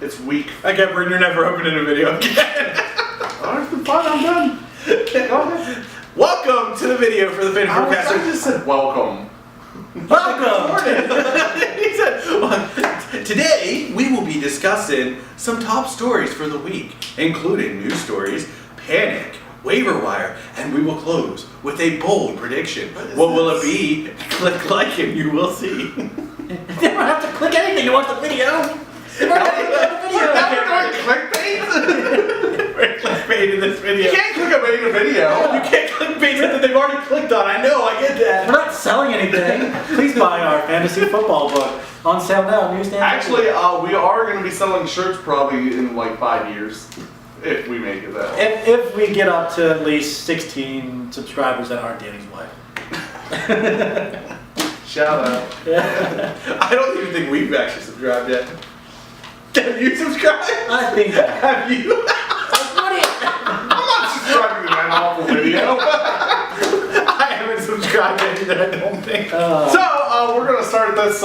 It's weak. Okay, Bryn, you're never opening a video again. Oh, it's been fun. I'm done. Go ahead. Welcome to the video for the Fantasy I Forecaster. just said welcome. Welcome! He said, well, today we will be discussing some top stories for the week, including news stories, panic, waiver wire, and we will close with a bold prediction. What will it be? Click like and you will see. You don't have to click anything to watch the video. We're Now we're doing clickbait? We're clickbaiting this video. You can't clickbait a video. You can't clickbait something they've already clicked on. I know, I get that. not selling anything. Please buy our fantasy football book on sale now. Newsstand. Actually, we are going to be selling shirts probably in like 5 years. If we make it that way. if we get up to at least 16 subscribers that aren't Danny's wife. Shout out. I don't even think we've actually subscribed yet. Have you subscribed? I think that. Have you? I'm not subscribing to that awful video. I haven't subscribed yet either, I don't think. So, we're going to start this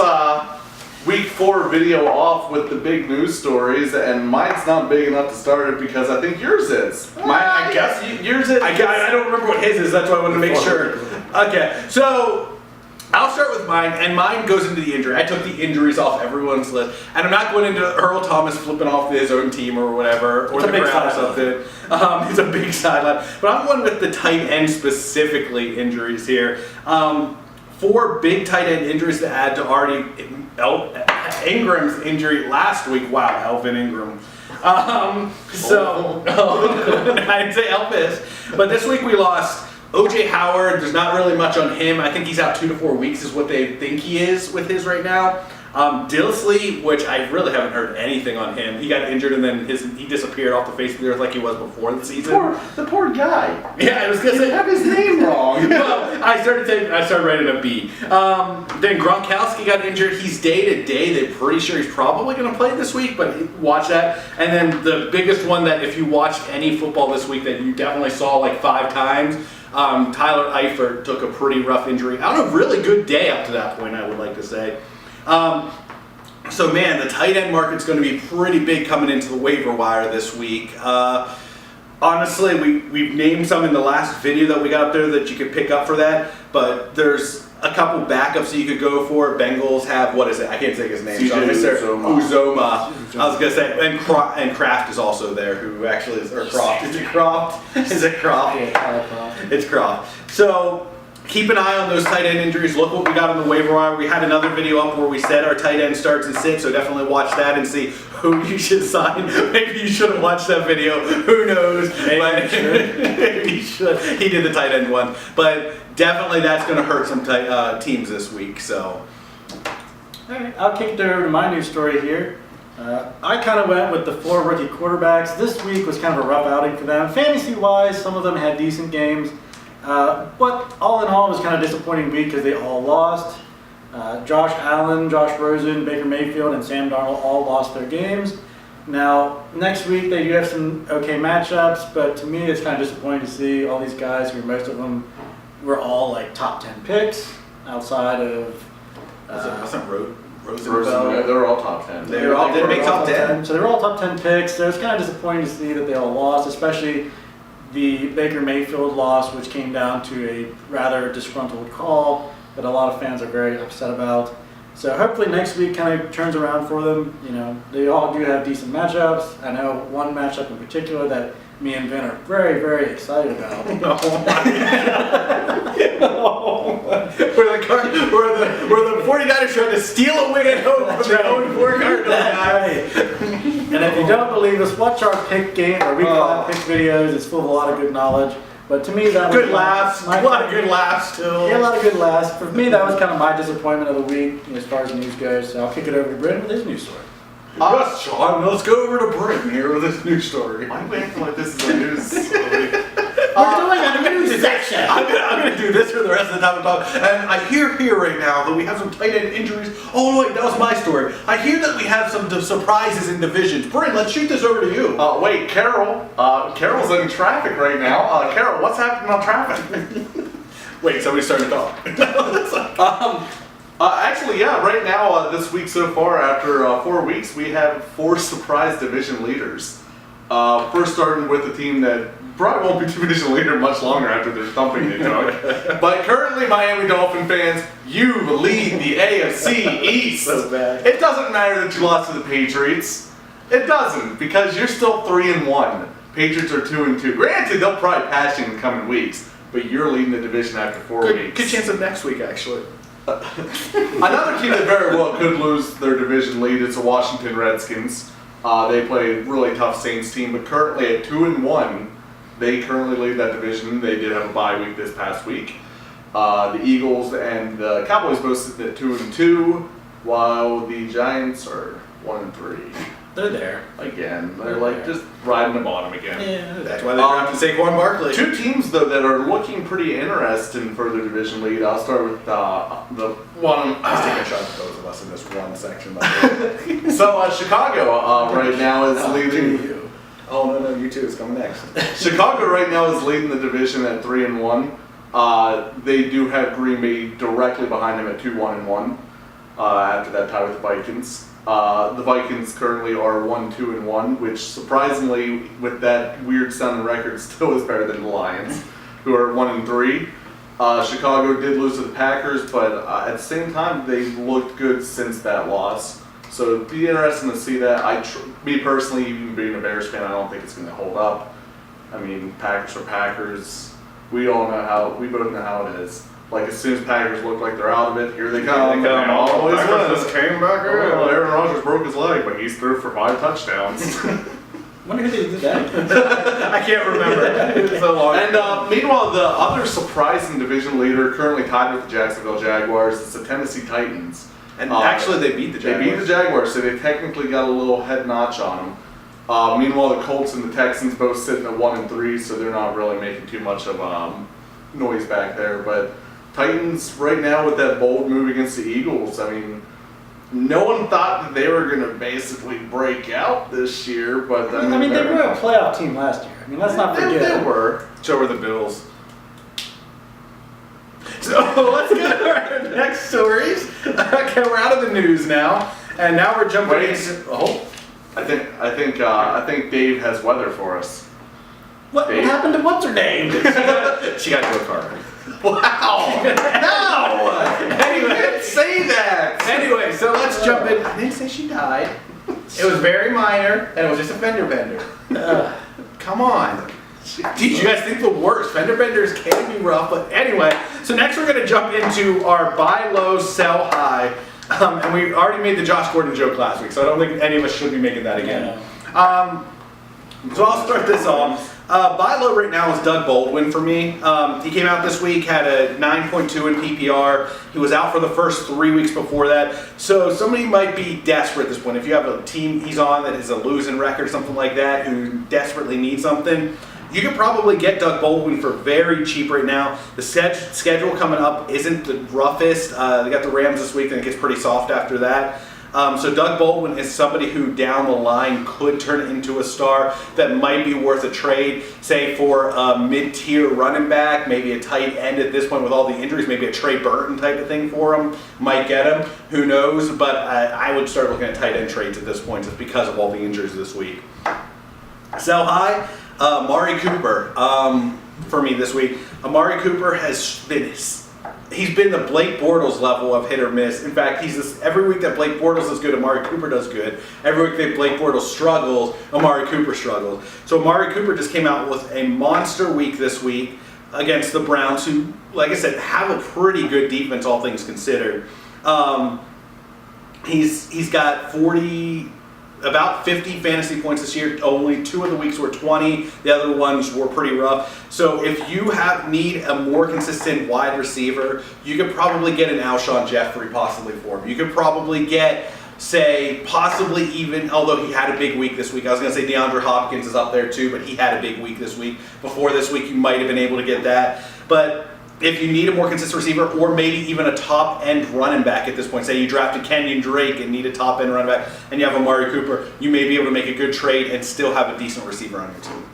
week 4 video off with the big news stories, and mine's not big enough to start it because I think yours is. Mine, I guess yours is. I don't remember what his is, that's why I wanted to make sure. Okay, so I'll start with mine, and mine goes into the injury. I took the injuries off everyone's list, and I'm not going into Earl Thomas flipping off his own team or whatever, or It's a the big crowd or sideline. something. It's a big sideline. But I'm going with the tight end specifically injuries here. 4 big tight end injuries to add to already Ingram's injury last week. Wow, Elvin Ingram. I didn't say Elvis. But this week we lost OJ Howard. There's not really much on him. I think he's out 2 to 4 weeks is what they think he is with his right now. Dillsley, which I really haven't heard anything on him. He got injured and then he disappeared off the face of the earth like he was before the season. The poor guy. Yeah, I was gonna say You have his name wrong. well, I started writing a B. Then Gronkowski got injured. He's day to day. They're pretty sure he's probably going to play this week, but watch that. And then the biggest one that if you watched any football this week that you definitely saw like 5 times, Tyler Eifert took a pretty rough injury on a really good day up to that point, I would like to say. So man, the tight end market's going to be pretty big coming into the waiver wire this week. Honestly, we've named some in the last video that we got up there that you could pick up for that, but there's a couple backups that you could go for. Bengals have, what is it? I can't say his name. Uzoma. I was going to say, and Kraft is also there, who actually is, or Croft. Is it Croft? Is it Croft? It's Croft. So keep an eye on those tight end injuries. Look what we got on the waiver wire. We had another video up where we said our tight end starts and sits, so definitely watch that and see who you should sign. Maybe you shouldn't watch that video. Who knows? Maybe you should. He did the tight end one. But definitely that's going to hurt some teams this week. So. Alright, I'll kick it over to my news story here. I kind of went with the 4 rookie quarterbacks. This week was kind of a rough outing for them. Fantasy-wise, some of them had decent games. But all in all, it was kind of a disappointing week because they all lost. Josh Allen, Josh Rosen, Baker Mayfield, and Sam Darnold all lost their games. Now, next week they do have some okay matchups, but to me it's kind of disappointing to see all these guys who most of them were all like top 10 picks outside of... Wasn't Rosen? They're all top 10. They all did make top 10. So they were all top 10 picks. So it's kind of disappointing to see that they all lost, especially the Baker Mayfield loss, which came down to a rather disgruntled call that a lot of fans are very upset about. So hopefully next week kind of turns around for them. You know, they all do have decent matchups. I know one matchup in particular that me and Vin are very, very excited about. Where the 49ers tried to steal a win at home from their own 4 Cardinals guys. And if you don't believe us, watch our pick game or week 5 pick videos. It's full of a lot of good knowledge. But to me, that was good laughs. A lot of good laughs too. Yeah, a lot of good laughs. For me, that was kind of my disappointment of the week as far as the news goes. So I'll kick it over to Britton with his news story. Yes, Sean. Let's go over to Britton here with this news story. Why do we acting like this is a news story? We're doing a news section. I'm gonna do this for the rest of the time we talk. And I hear right now that we have some tight end injuries. Oh wait, that was my story. I hear that we have some surprises in divisions. Britton, let's shoot this over to you. Wait, Carol. Carol's in traffic right now. Carol, what's happening on traffic? Wait, somebody's starting to talk. Actually, yeah, right now, this week so far, after 4 weeks, we have 4 surprise division leaders. First starting with a team that probably won't be division leader much longer after their thumping they took. But currently, Miami Dolphin fans, you lead the AFC East. So bad. It doesn't matter that you lost to the Patriots. It doesn't, because you're still 3-1. Patriots are 2-2. Granted, they'll probably pass you in the coming weeks, but you're leading the division after 4 weeks. Good chance of next week, actually. Another team that very well could lose their division lead is the Washington Redskins. They play a really tough Saints team, but currently at 2-1, they currently lead that division. They did have a bye week this past week. The Eagles and the Cowboys both sit at 2-2, while the Giants are 1-3. They're there. Again, they're like just riding the bottom again. Yeah, That's why they drafted Saquon Barkley. 2 teams though that are looking pretty interesting for their division lead. I'll start with the one. Let's take a shot at both of us in this one section. So Chicago right now is leading. You. Oh no, you too. It's coming next. Chicago right now is leading the division at 3-1. They do have Green Bay directly behind them at 2-1-1. After that tie with the Vikings. The Vikings currently are 1-2-1, which surprisingly, with that weird sounding record, still is better than the Lions, who are 1-3. Chicago did lose to the Packers, but at the same time, they've looked good since that loss. So it'd be interesting to see that. Me personally, even being a Bears fan, I don't think it's going to hold up. I mean, Packers are Packers. We both know how it is. Like, as soon as Packers look like they're out of it, here they come. They always win. came back Well, Aaron Rodgers broke his leg, but he's through for 5 touchdowns. Wonder who they did that. I can't remember. It was so long. And meanwhile, the other surprising division leader currently tied with the Jacksonville Jaguars is the Tennessee Titans. And actually, they beat the Jaguars. They beat the Jaguars, so they technically got a little head notch on them. Meanwhile, the Colts and the Texans both sitting at 1-3, so they're not really making too much of noise back there. But Titans right now with that bold move against the Eagles, I mean, no one thought that they were going to basically break out this year, but I mean, they were a playoff team last year. I mean, let's not forget. They were. So were the Bills. So let's get to our next stories. Okay, we're out of the news now, and now we're jumping into. Oh, I think Dave has weather for us. What happened to what's her name? she got Joe Carter. Wow! No! Anyway, You didn't say that! Anyway, so let's jump in. I didn't say she died. It was very minor, and it was just a fender bender. Come on. Did you guys think the worst? Fender benders can be rough, but anyway. So next we're going to jump into our buy low, sell high. And we already made the Josh Gordon joke last week, so I don't think any of us should be making that again. So I'll start this off. Buy low right now is Doug Baldwin for me. He came out this week, had a 9.2 in PPR. He was out for the first 3 weeks before that. So somebody might be desperate at this point. If you have a team he's on that is a losing record, something like that, who desperately needs something, you could probably get Doug Baldwin for very cheap right now. The schedule coming up isn't the roughest. They got the Rams this week, and it gets pretty soft after that. So Doug Baldwin is somebody who down the line could turn into a star that might be worth a trade, say for a mid-tier running back, maybe a tight end at this point with all the injuries, maybe a Trey Burton type of thing for him, might get him, who knows, but I would start looking at tight end trades at this point just because of all the injuries this week. Sell high, Amari Cooper for me this week. Amari Cooper has been... He's been the Blake Bortles level of hit or miss. In fact, every week that Blake Bortles is good, Amari Cooper does good. Every week that Blake Bortles struggles, Amari Cooper struggles. So Amari Cooper just came out with a monster week this week against the Browns, who, like I said, have a pretty good defense, all things considered. He's got about 50 fantasy points this year. Only 2 of the weeks were 20. The other ones were pretty rough. So if you need a more consistent wide receiver, you could probably get an Alshon Jeffrey possibly for him. You could probably get, say, possibly even, although he had a big week this week. I was going to say DeAndre Hopkins is up there too, but he had a big week this week. Before this week, you might have been able to get that. But if you need a more consistent receiver, or maybe even a top-end running back at this point, say you drafted Kenyon Drake and need a top-end running back, and you have Amari Cooper, you may be able to make a good trade and still have a decent receiver on your team.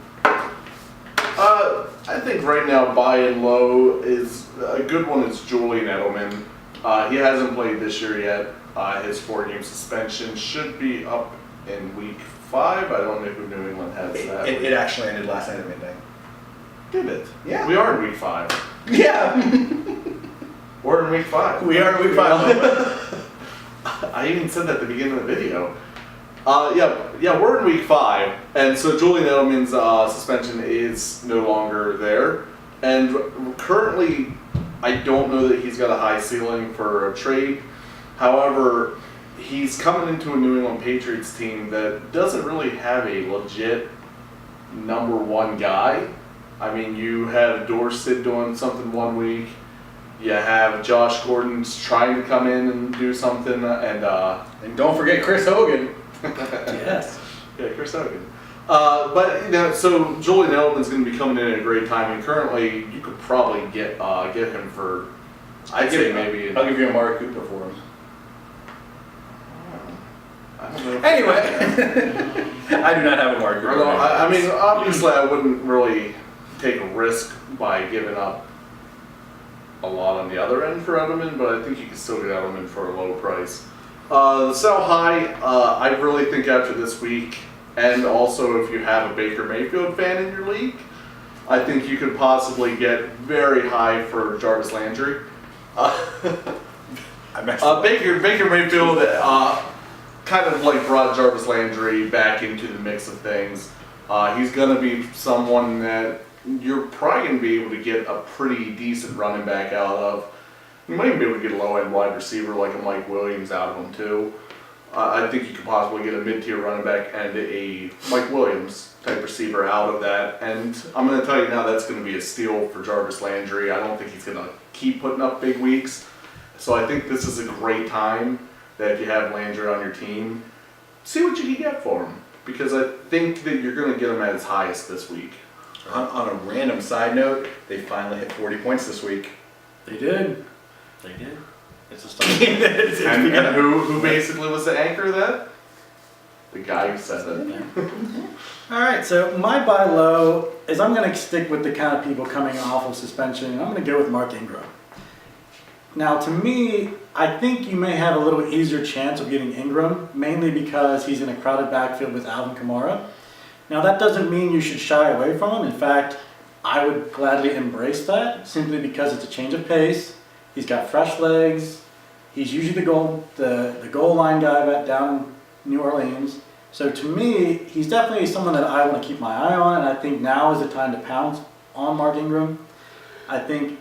I think right now buy and low is a good one. Is Julian Edelman. He hasn't played this year yet. His 4-game suspension should be up in week 5. I don't know who New England has that. It actually ended last night at midnight. Did it? Yeah. We are in week 5. Yeah. We're in week 5. We are in week 5. I even said that at the beginning of the video. Yeah, we're in week 5, and so Julian Edelman's suspension is no longer there. And currently, I don't know that he's got a high ceiling for a trade. However, he's coming into a New England Patriots team that doesn't really have a legit number 1 guy. I mean, you have Dorsett doing something one week. You have Josh Gordon's trying to come in and do something, And don't forget Chris Hogan. Yes. Yeah, Chris Hogan. But so Julian Edelman's going to be coming in at a great time, and currently you could probably get him for, I'll give you Amari Cooper for him. I don't know. Anyway, I do not have Amari Cooper. No, I mean, obviously, I wouldn't really take a risk by giving up a lot on the other end for Edelman, but I think you can still get Edelman for a low price. The sell high, I really think after this week, and also if you have a Baker Mayfield fan in your league, I think you could possibly get very high for Jarvis Landry. Baker Mayfield kind of like brought Jarvis Landry back into the mix of things. He's going to be someone that you're probably going to be able to get a pretty decent running back out of. You might even be able to get a low-end wide receiver like a Mike Williams out of him too. I think you could possibly get a mid-tier running back and a Mike Williams type receiver out of that. And I'm going to tell you now that's going to be a steal for Jarvis Landry. I don't think he's going to keep putting up big weeks. So I think this is a great time that if you have Landry on your team, see what you can get for him. Because I think that you're going to get him at his highest this week. On a random side note, they finally hit 40 points this week. They did. It's a start. And who basically was the anchor of that? The guy who said it. All right, so my buy low is I'm going to stick with the kind of people coming off of suspension. I'm going to go with Mark Ingram. Now, to me, I think you may have a little easier chance of getting Ingram, mainly because he's in a crowded backfield with Alvin Kamara. Now, that doesn't mean you should shy away from him. In fact, I would gladly embrace that, simply because it's a change of pace. He's got fresh legs. He's usually the goal line guy back down in New Orleans. So to me, he's definitely someone that I want to keep my eye on, and I think now is the time to pounce on Mark Ingram. I think,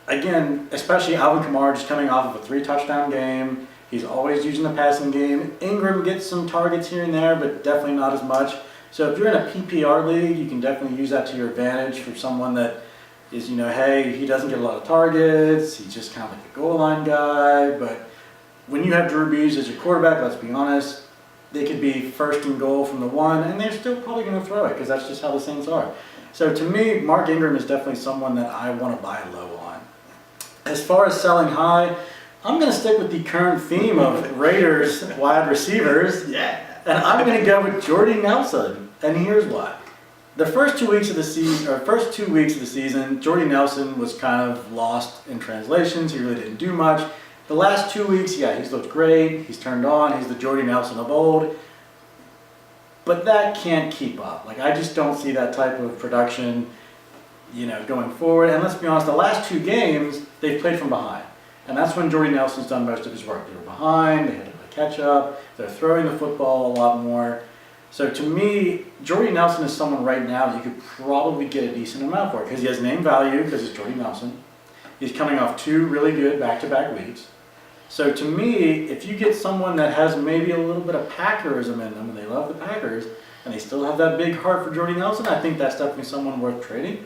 again, especially Alvin Kamara just coming off of a 3-touchdown game. He's always using the passing game. Ingram gets some targets here and there, but definitely not as much. So if you're in a PPR league, you can definitely use that to your advantage for someone that is, hey, he doesn't get a lot of targets. He's just kind of like a goal line guy. But when you have Drew Brees as your quarterback, let's be honest, they could be first and goal from the 1, and they're still probably going to throw it because that's just how the Saints are. So to me, Mark Ingram is definitely someone that I want to buy low on. As far as selling high, I'm going to stick with the current theme of Raiders wide receivers. Yeah. And I'm going to go with Jordy Nelson, and here's why. The first 2 weeks of the season, Jordy Nelson was kind of lost in translations. He really didn't do much. The last 2 weeks, he's looked great. He's turned on. He's the Jordy Nelson of old. But that can't keep up. I just don't see that type of production, going forward. And let's be honest, the last 2 games, they've played from behind. And that's when Jordy Nelson's done most of his work. They were behind. They had to play catch up. They're throwing the football a lot more. So to me, Jordy Nelson is someone right now that you could probably get a decent amount for because he has name value because it's Jordy Nelson. He's coming off 2 really good back-to-back weeks. So to me, if you get someone that has maybe a little bit of Packerism in them, and they love the Packers, and they still have that big heart for Jordy Nelson, I think that's definitely someone worth trading.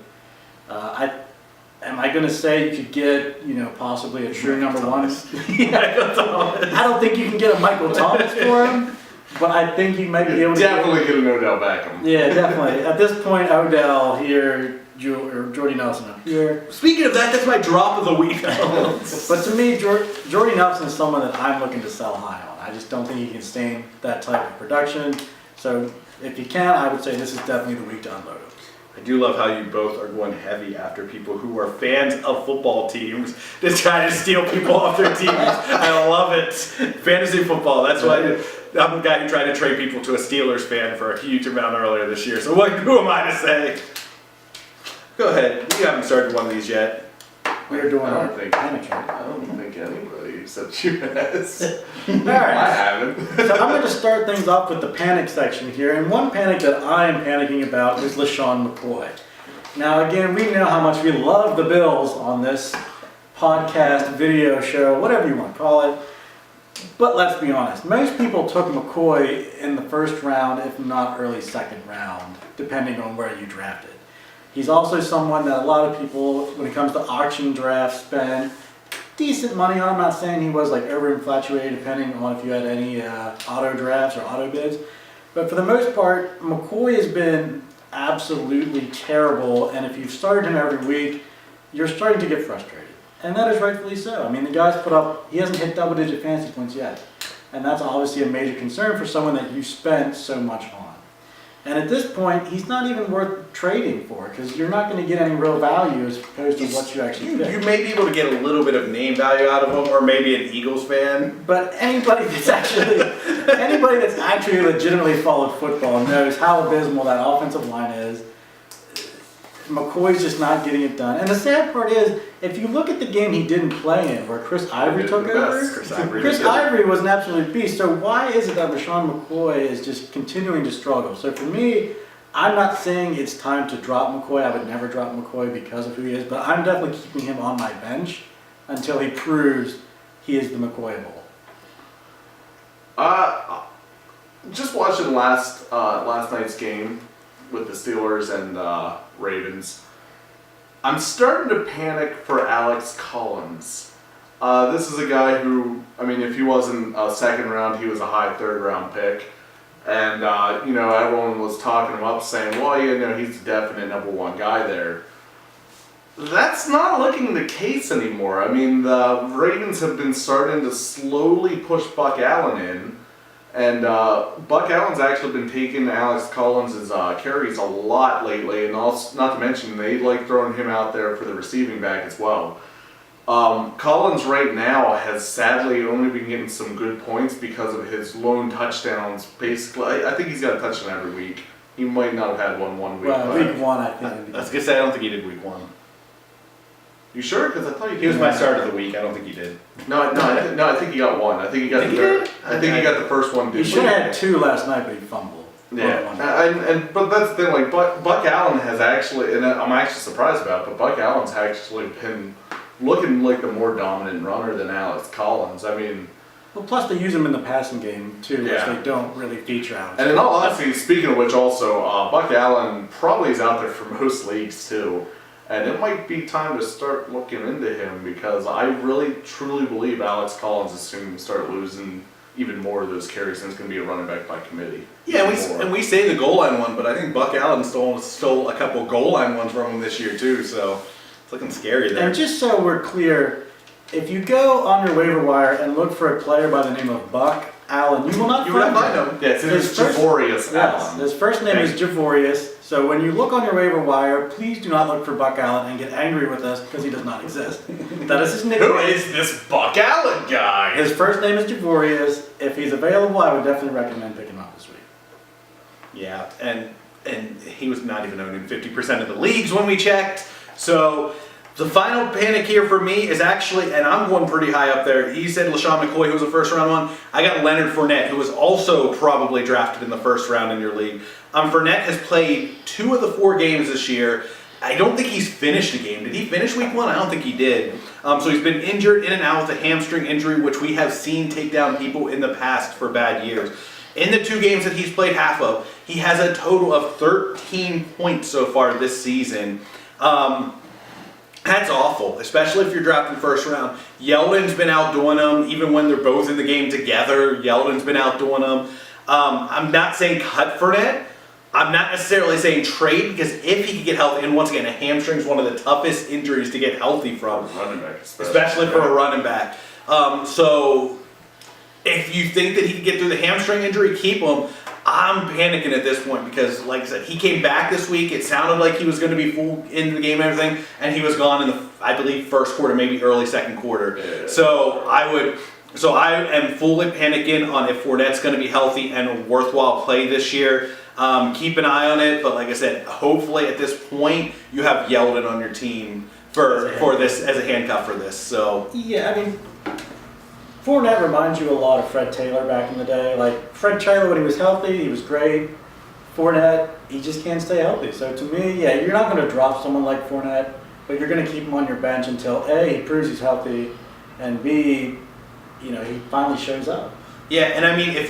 Am I going to say you could get, possibly a true number 1? I don't think you can get a Michael Thomas for him. But I think you might be able to definitely get an Odell Beckham. Yeah, definitely. At this point, Odell here, or Jordy Nelson up here. Speaking of that, that's my drop of the week. But to me, Jordy Nelson is someone that I'm looking to sell high on. I just don't think he can sustain that type of production. So if you can, I would say this is definitely the week to unload him. I do love how you both are going heavy after people who are fans of football teams to try to steal people off their teams. I love it. Fantasy football. That's why I'm the guy who tried to trade people to a Steelers fan for a huge amount earlier this year. So who am I to say? Go ahead. You haven't started one of these yet. We're doing I our don't think- panic check. I don't think anybody except you has. All I right. haven't. So I'm going to start things off with the panic section here, and one panic that I am panicking about is LaShawn McCoy. Now, again, we know how much we love the Bills on this podcast, video show, whatever you want to call it. But let's be honest, most people took McCoy in the first round, if not early second round, depending on where you drafted. He's also someone that a lot of people, when it comes to auction drafts, spend decent money on. I'm not saying he was like over-infatuated, depending on if you had any auto drafts or auto bids. But for the most part, McCoy has been absolutely terrible, and if you've started him every week, you're starting to get frustrated. And that is rightfully so. I mean, the guy's he hasn't hit double-digit fantasy points yet. And that's obviously a major concern for someone that you spent so much on. And at this point, he's not even worth trading for, because you're not going to get any real value as opposed to what you actually You pick. may be able to get a little bit of name value out of him, or maybe an Eagles fan. But anybody that's actually legitimately followed football knows how abysmal that offensive line is. McCoy's just not getting it done. And the sad part is, if you look at the game he didn't play in, where Chris Ivory did took the best. over, Chris Ivory Ivory was an absolute beast. So why is it that LaShawn McCoy is just continuing to struggle? So for me, I'm not saying it's time to drop McCoy. I would never drop McCoy because of who he is, but I'm definitely keeping him on my bench until he proves he is the McCoyable. Just watching last night's game with the Steelers and Ravens, I'm starting to panic for Alex Collins. This is a guy who, I mean, if he wasn't a second round, he was a high third round pick. And, everyone was talking him up saying, well, he's the definite number one guy there. That's not looking the case anymore. I mean, the Ravens have been starting to slowly push Buck Allen in. And Buck Allen's actually been taking Alex Collins' carries a lot lately, and also, not to mention they like throwing him out there for the receiving back as well. Collins right now has sadly only been getting some good points because of his lone touchdowns. Basically, I think he's got a touchdown every week. He might not have had one week. Well, but- week one, I think. I was gonna say I don't think he did week one. You sure? Because I thought you He was did. my start of the week. I don't think he did. No, I think he got one. I think he got Think the he third. did? I think he got the first one. He didn't should have had two last night, but he fumbled. Yeah, but that's the thing. Like Buck Allen has actually, and I'm actually surprised about it, but Buck Allen's actually been looking like the more dominant runner than Alex Collins. I mean, Well, plus they use him in the passing game too, which Yeah. they don't really feature out. and in all honesty, speaking of which, also Buck Allen probably is out there for most leagues too, and it might be time to start looking into him because I really truly believe Alex Collins is soon going to start losing even more of those carries, and it's going to be a running back by committee. Yeah, Even more. and we say the goal line one, but I think Buck Allen stole a couple goal line ones from him this year too. So it's looking scary there. And just so we're clear, if you go on your waiver wire and look for a player by the name of Buck Allen, you will not You will not find find him. him. Yeah, it's His first- Javorius Yes, Allen. his first name is Javorius. So when you look on your waiver wire, please do not look for Buck Allen and get angry with us because he does not exist. That is his nickname. Who is this Buck Allen guy? His first name is Javorius. If he's available, I would definitely recommend picking him up this week. Yeah, and he was not even owned in 50% of the leagues when we checked. So the final panic here for me is actually, and I'm going pretty high up there. He said LaShawn McCoy, who was a first round one. I got Leonard Fournette, who was also probably drafted in the first round in your league. Fournette has played 2 of the 4 games this year. I don't think he's finished a game. Did he finish week 1? I don't think he did. So he's been injured in and out with a hamstring injury, which we have seen take down people in the past for bad years. In the 2 games that he's played half of, he has a total of 13 points so far this season. That's awful, especially if you're drafting first round. Yeldon's been outdoing him, even when they're both in the game together. Yeldon's been outdoing him. I'm not saying cut Fournette. I'm not necessarily saying trade, because if he could get healthy, and once again, a hamstring is one of the toughest injuries to get healthy from, Running back, especially for a running back. So if you think that he can get through the hamstring injury, keep him. I'm panicking at this point because, like I said, he came back this week. It sounded like he was going to be full in the game and everything, and he was gone in the, I believe, first quarter, maybe early second quarter. Yeah. So I am fully panicking on if Fournette's going to be healthy and a worthwhile play this year. Keep an eye on it, but like I said, hopefully at this point you have Yeldon on your team for this as a handcuff for this. So Yeah, I mean, Fournette reminds you a lot of Fred Taylor back in the day. Like, Fred Taylor, when he was healthy, he was great. Fournette, he just can't stay healthy. So to me, yeah, you're not going to drop someone like Fournette, but you're going to keep him on your bench until A, he proves he's healthy, and B, he finally shows up. yeah, and I mean,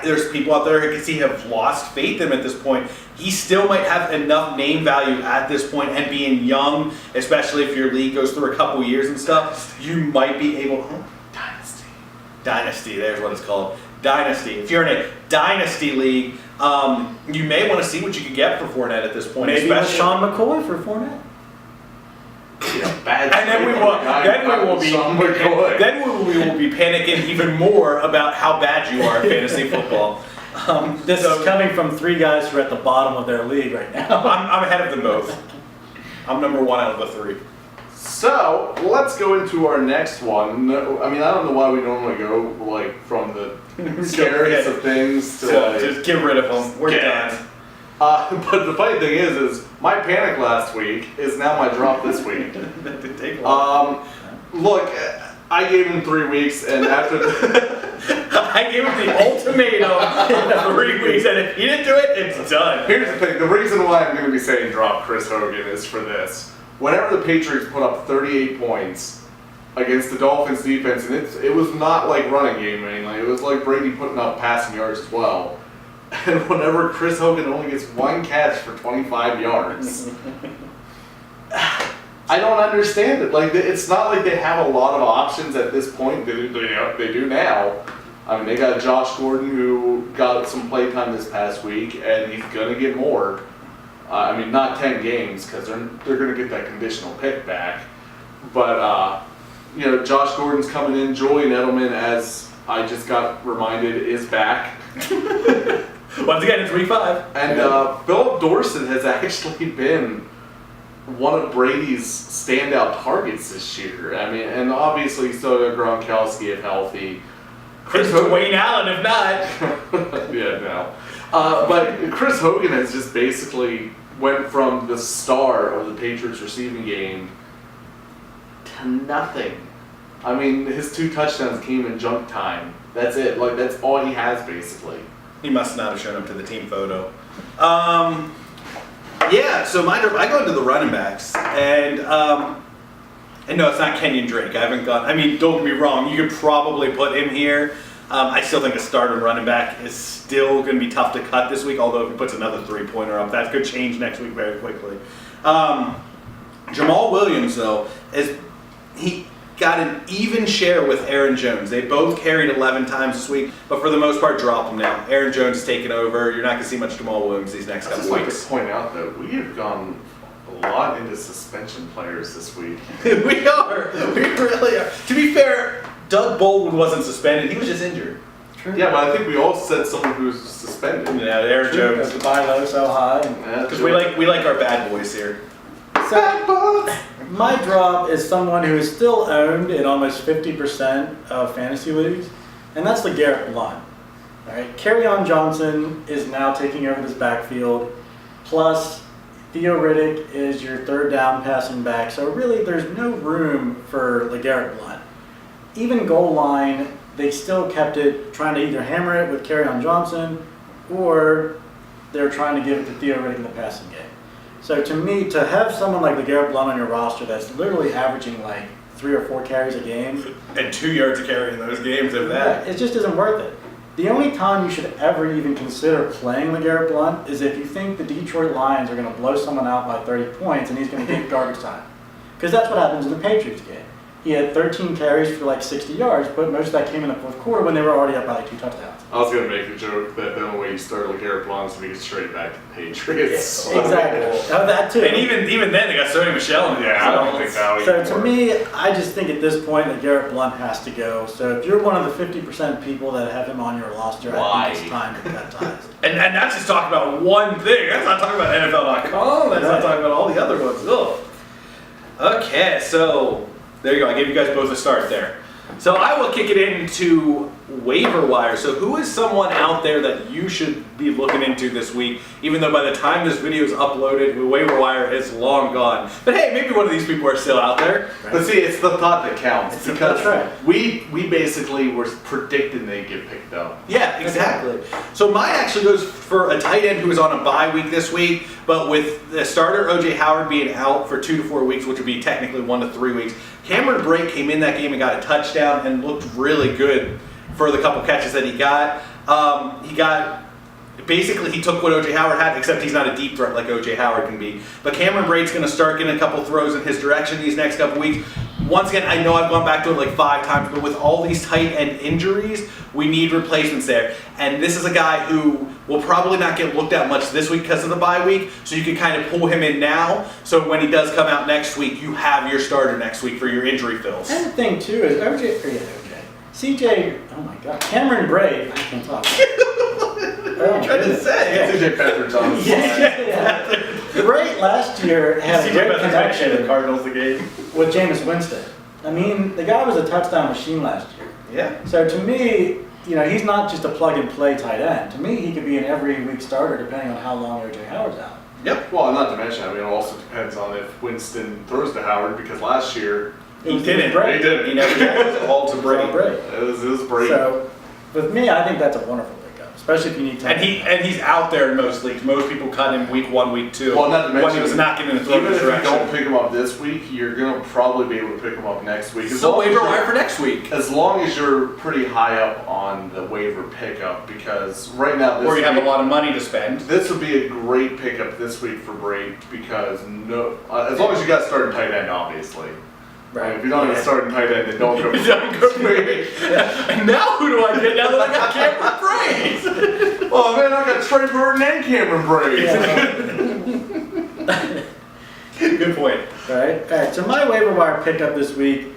there's people out there who can see have lost faith in him at this point, he still might have enough name value at this point, and being young, especially if your league goes through a couple years and stuff, you might be able. Dynasty, there's what it's called. Dynasty. If you're in a dynasty league, you may want to see what you can get for Fournette at this point. Maybe with especially. Sean McCoy for Fournette. Bad. And then we will be panicking even more about how bad you are at fantasy football. This is coming from three guys who are at the bottom of their league right now. I'm ahead of them both. I'm number one out of the three. So let's go into our next one. I mean, I don't know why we normally go like from the scariest of things to So like, just get rid of them. We're done. But the funny thing is my panic last week is now my drop this week. That did take long. Look, I gave him 3 weeks, and after I gave him the ultimatum 3 weeks, and if he didn't do it, it's done. here's the thing: the reason why I'm going to be saying drop Chris Hogan is for this. Whenever the Patriots put up 38 points against the Dolphins defense, and it was not like running game mainly, it was like Brady putting up passing yards as well. And whenever Chris Hogan only gets 1 catch for 25 yards, I don't understand it. Like, it's not like they have a lot of options at this point. They do now. I mean, they got Josh Gordon, who got some playtime this past week, and he's gonna get more. I mean, not 10 games because they're gonna get that conditional pick back. But Josh Gordon's coming in. Julian Edelman, as I just got reminded, is back. Once again, it's week 5. And Philip Dorsett has actually been one of Brady's standout targets this year. I mean, and obviously you still got Gronkowski if healthy. Chris Dwayne Allen, if not. Yeah, no. But Chris Hogan has just basically went from the star of the Patriots receiving game to nothing. I mean, his 2 touchdowns came in junk time. That's it. Like, that's all he has, basically. He must not have shown up to the team photo. Yeah, so I go into the running backs, and no, it's not Kenyon Drake. I haven't gone. I mean, don't get me wrong. You could probably put him here. I still think a starter running back is still going to be tough to cut this week. Although if he puts another 3-pointer up, that could change next week very quickly. Jamal Williams, though, he got an even share with Aaron Jones. They both carried 11 times this week, but for the most part, drop them now. Aaron Jones is taking over. You're not going to see much Jamal Williams these next I couple just like weeks. to point out that we have gone a lot into suspension players this week. We are. We really are. To be fair, Doug Baldwin wasn't suspended. He was just injured. True. Yeah, but I think we all said someone who was suspended. Yeah, Aaron True, Jones. because the buy low so high. Because we like our bad boys here. So, my drop is someone who is still owned in almost 50% of fantasy leagues, and that's LeGarrette Blount. All right, Kerryon Johnson is now taking over this backfield, plus Theo Riddick is your third down passing back, so really there's no room for LeGarrette Blount. Even goal line, they still kept it, trying to either hammer it with Kerryon Johnson, or they're trying to give it to Theo Riddick in the passing game. So to me, to have someone like LeGarrette Blount on your roster that's literally averaging like 3 or 4 carries a game, And 2 yards of carry in those games of that. it just isn't worth it. The only time you should ever even consider playing LeGarrette Blount is if you think the Detroit Lions are going to blow someone out by 30 points and he's going to get garbage time. Because that's what happens in the Patriots game. He had 13 carries for like 60 yards, but most of that came in the fourth quarter when they were already up by like 2 touchdowns. I was gonna make the joke that the only way you start LeGarrette Blount is if he gets traded back to the Patriots. Exactly. Oh, that too. And even then, they got Sony Michel in there. Yeah, I don't think that would So to me, I just think at this point that Garrett Blunt has to go. So if you're one of the 50% people that have him on your roster, I Why? think it's time to cut ties. And that's just talking about one thing. That's not talking about NFL.com. That's not talking about all the other ones. Ugh. Okay, so there you go. I gave you guys both a start there. So I will kick it into waiver wire. So who is someone out there that you should be looking into this week? Even though by the time this video is uploaded, the waiver wire is long gone. But hey, maybe one of these people are still out there. But see, it's the thought that counts because That's right. we basically were predicting they'd get picked up. Yeah, exactly. So mine actually goes for a tight end who is on a bye week this week, but with the starter O.J. Howard being out for 2 to 4 weeks, which would be technically 1 to 3 weeks, Cameron Brate came in that game and got a touchdown and looked really good for the couple catches that he got. Basically, he took what O.J. Howard had, except he's not a deep threat like O.J. Howard can be. But Cameron Brate's going to start getting a couple throws in his direction these next couple weeks. Once again, I know I've gone back to it like 5 times, but with all these tight end injuries, we need replacements there. And this is a guy who will probably not get looked at much this week because of the bye week, so you can kind of pull him in now, so when he does come out next week, you have your starter next week for your injury fills. And the thing too is CJ, oh my God, Cameron Brate, I can't talk. What are you trying to say? CJ Beathard's on the Yeah. Brate last year had a CJ great Beathard's actually the connection Cardinals the game. with Jameis Winston. I mean, the guy was a touchdown machine last year. Yeah. So to me, he's not just a plug and play tight end. To me, he could be an every week starter depending on how long O.J. Howard's out. Yep. Well, not to mention, it also depends on if Winston throws to Howard because last year He didn't. Brate. he didn't. He never did. It was all to Brady. Brate. It was Brady. So with me, I think that's a wonderful pickup, especially if you need time. And he's out there in most leagues. Most people cut him week 1, week 2. Well, not to mention, when he was not getting the throw even if you direction. don't pick him up this week, you're gonna probably be able to pick him up next week. So waiver wire for next week. As long as you're pretty high up on the waiver pickup, because right now Or you have a week, lot of money to spend. this would be a great pickup this week for Brate because as long as you got starting tight end, obviously. Right. If you don't have a starting tight end, then don't go for Don't go for Brate. And now who do I get now that I got Cameron Brate? Oh man, I got Trey Burton and Cameron Brate. Good point. Right? All right, so my waiver wire pickup this week,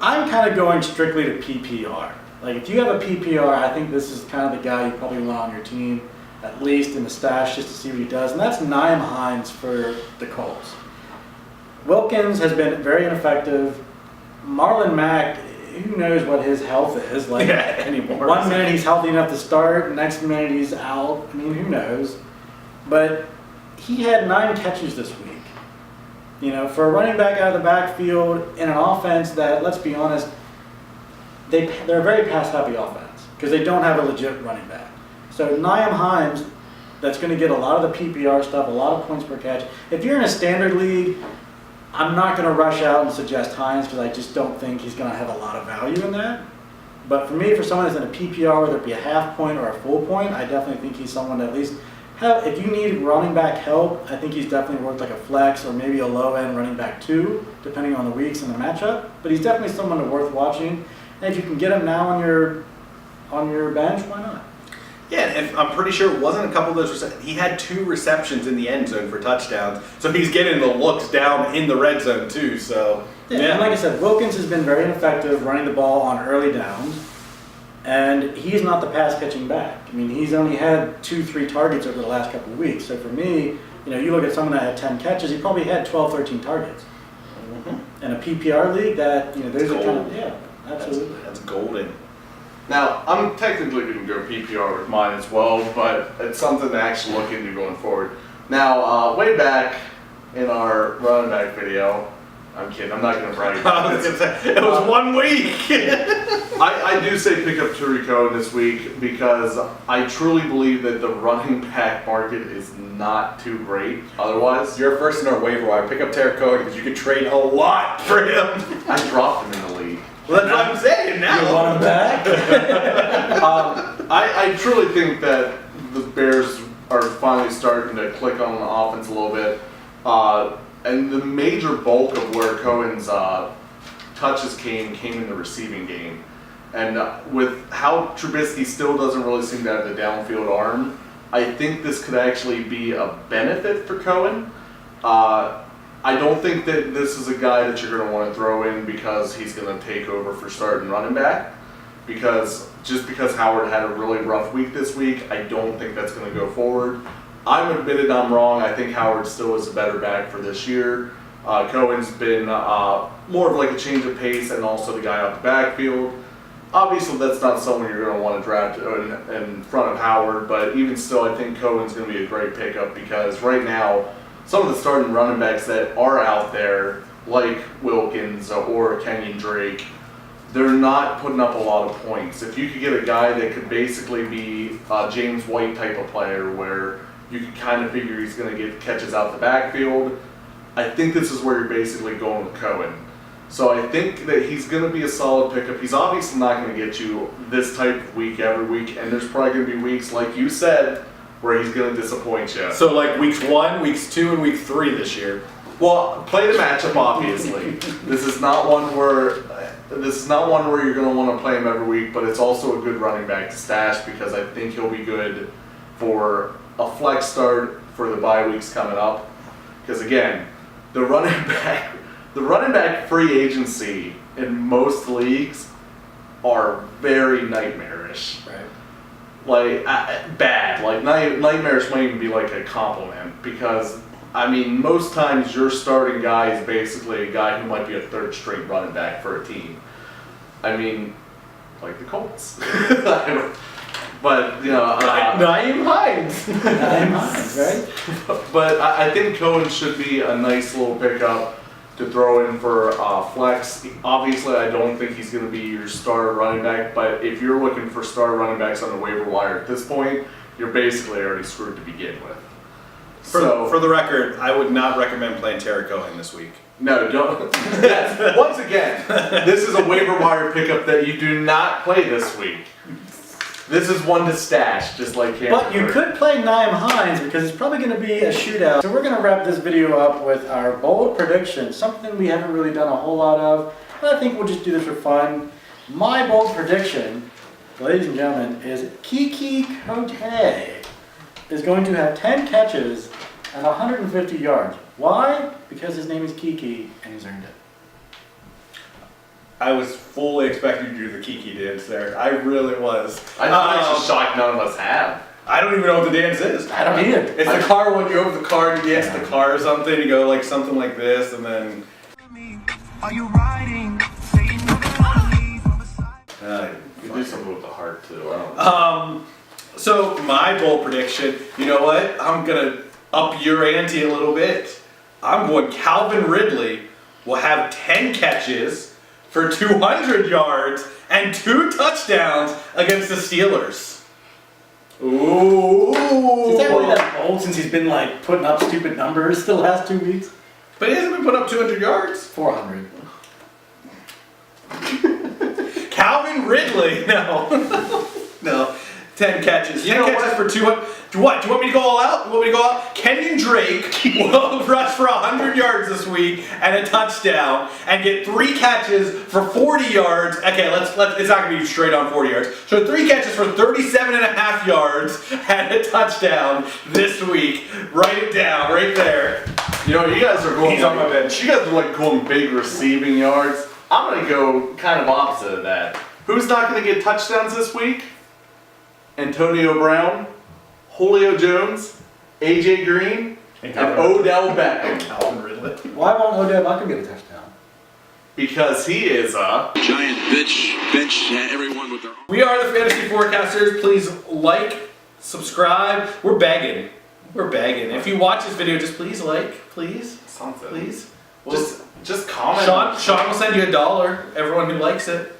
I'm kind of going strictly to PPR. Like, if you have a PPR, I think this is kind of the guy you probably want on your team, at least in the stash, just to see what he does, and that's Nyheim Hines for the Colts. Wilkins has been very ineffective. Marlon Mack, who knows what his health is like anymore. 1 minute he's healthy enough to start, next minute he's out. I mean, who knows? But he had 9 catches this week. For a running back out of the backfield in an offense that, let's be honest, they're a very pass-happy offense because they don't have a legit running back. So Nyheim Hines, that's going to get a lot of the PPR stuff, a lot of points per catch. If you're in a standard league, I'm not going to rush out and suggest Hines because I just don't think he's going to have a lot of value in that. But for me, for someone that's in a PPR, whether it be a half point or a full point, I definitely think he's someone that at least if you need running back help, I think he's definitely worth like a flex or maybe a low-end running back 2, depending on the weeks and the matchup. But he's definitely someone worth watching. And if you can get him now on your bench, why not? Yeah, and I'm pretty sure it wasn't a couple of those. He had 2 receptions in the end zone for touchdowns, so he's getting the looks down in the red zone too. So Yeah, and like I said, Wilkins has been very ineffective running the ball on early downs, and he's not the pass catching back. I mean, he's only had 2-3 targets over the last couple of weeks. So for me, you look at someone that had 10 catches, he probably had 12-13 targets. In a PPR league, those are kind of absolutely. That's golden. Now, I'm technically going to go PPR with mine as well, but it's something to actually look into going forward. Now, way back in our running back video, I'm kidding, I'm not going to brag about it. It was 1 week. I do say pick up Tariq Cohen this week because I truly believe that the running back market is not too great otherwise. You're first in our waiver wire. Pick up Tarek Cohen because you could trade a lot for him. I dropped him in the league. Well, that's what I'm saying now. You want him back? I truly think that the Bears are finally starting to click on the offense a little bit. And the major bulk of where Cohen's touches came in the receiving game. And with how Trubisky still doesn't really seem to have the downfield arm, I think this could actually be a benefit for Cohen. I don't think that this is a guy that you're going to want to throw in because he's going to take over for starting running back. Because Howard had a really rough week this week, I don't think that's going to go forward. I'm admitted I'm wrong. I think Howard still is a better back for this year. Cohen's been more of like a change of pace and also the guy out the backfield. Obviously, that's not someone you're going to want to draft in front of Howard, but even still, I think Cohen's going to be a great pickup because right now, some of the starting running backs that are out there, like Wilkins or Kenyon Drake, they're not putting up a lot of points. If you could get a guy that could basically be a James White type of player where you could kind of figure he's going to get catches out the backfield, I think this is where you're basically going with Cohen. So I think that he's going to be a solid pickup. He's obviously not going to get you this type of week every week, and there's probably going to be weeks, like you said, where he's going to disappoint you. So like weeks 1, weeks 2, and week 3 this year. Well, play the matchup, obviously. This is not one where you're going to want to play him every week, but it's also a good running back to stash because I think he'll be good for a flex start for the bye weeks coming up. Because again, the running back free agency in most leagues are very nightmarish. Right. Like bad. Like nightmarish might even be like a compliment because I mean most times your starting guy is basically a guy who might be a third string running back for a team. I mean, like the Colts. But you know, Nyheim Hines. Nyheim Hines, right? But I think Cohen should be a nice little pickup to throw in for flex. Obviously, I don't think he's going to be your star running back, but if you're looking for star running backs on the waiver wire at this point, you're basically already screwed to begin with. For the record, I would not recommend playing Terry Cohen this week. No, don't. Yes, once again, this is a waiver wire pickup that you do not play this week. This is one to stash, just like Cameron. But you could play Nyheim Hines because it's probably going to be a shootout. So we're going to wrap this video up with our bold prediction, something we haven't really done a whole lot of, but I think we'll just do this for fun. My bold prediction, ladies and gentlemen, is Kiki Kote is going to have 10 catches and 150 yards. Why? Because his name is Kiki and he's earned it. I was fully expecting you to do the Kiki dance there. I really was. I'm actually shocked none of us have. I don't even know what the dance is. I don't either. It's the car when you over the car and you dance the car or something. You go like something like this and then. Are you riding? You do something with the heart too. I don't know. So my bold prediction, you know what? I'm gonna up your ante a little bit. I'm going Calvin Ridley will have 10 catches for 200 yards and 2 touchdowns against the Steelers. Ooh. Is that really that bold since he's been like putting up stupid numbers the last 2 weeks? But he hasn't been putting up 200 yards. 400. Calvin Ridley, no. No. 10 catches. 10 catches for 200. What? Do you want me to go all out? You want me to go out? Kenyon Drake will rush for 100 yards this week and a touchdown and get 3 catches for 40 yards. Okay, let's it's not going to be straight on 40 yards. So 3 catches for 37.5 yards and a touchdown this week. Write it down right there. You know, you guys are going. He's on my bench. You guys are like going big receiving yards. I'm gonna go kind of opposite of that. Who's not gonna get touchdowns this week? Antonio Brown, Julio Jones, AJ Green, and Odell Beckham. Calvin Ridley. Why won't Odell Beckham get a touchdown? Because he is a Giant bench everyone with their own. We are the Fantasy Forecasters. Please like, subscribe. We're begging. We're begging. If you watch this video, just please like, please, something. please. Well, just comment. Sean will send you $1. Everyone who likes it.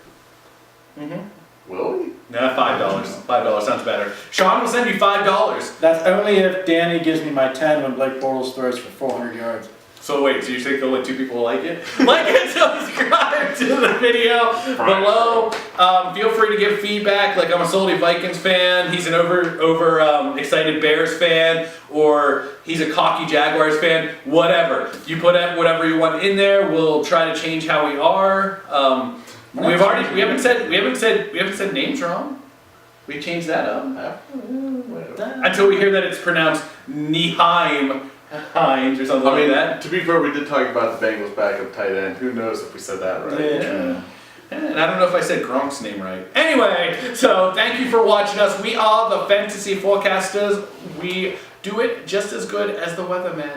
Will he? No, $5. $5 sounds better. Sean will send you $5. That's only if Danny gives me my 10 when Blake Bortles throws for 400 yards. So wait, so you think only 2 people will like it? Like and subscribe to the video below. Feel free to give feedback. Like I'm a salty Vikings fan. He's an over excited Bears fan, or he's a cocky Jaguars fan. Whatever. You put whatever you want in there. We'll try to change how we are. We haven't said names wrong. We changed that up until we hear that it's pronounced Nyheim Hines or something I mean, like that. to be fair, we did talk about the Bengals backup tight end. Who knows if we said that right? Yeah. And I don't know if I said Gronk's name right. Anyway, so thank you for watching us. We are the Fantasy Forecasters. We do it just as good as the Weatherman.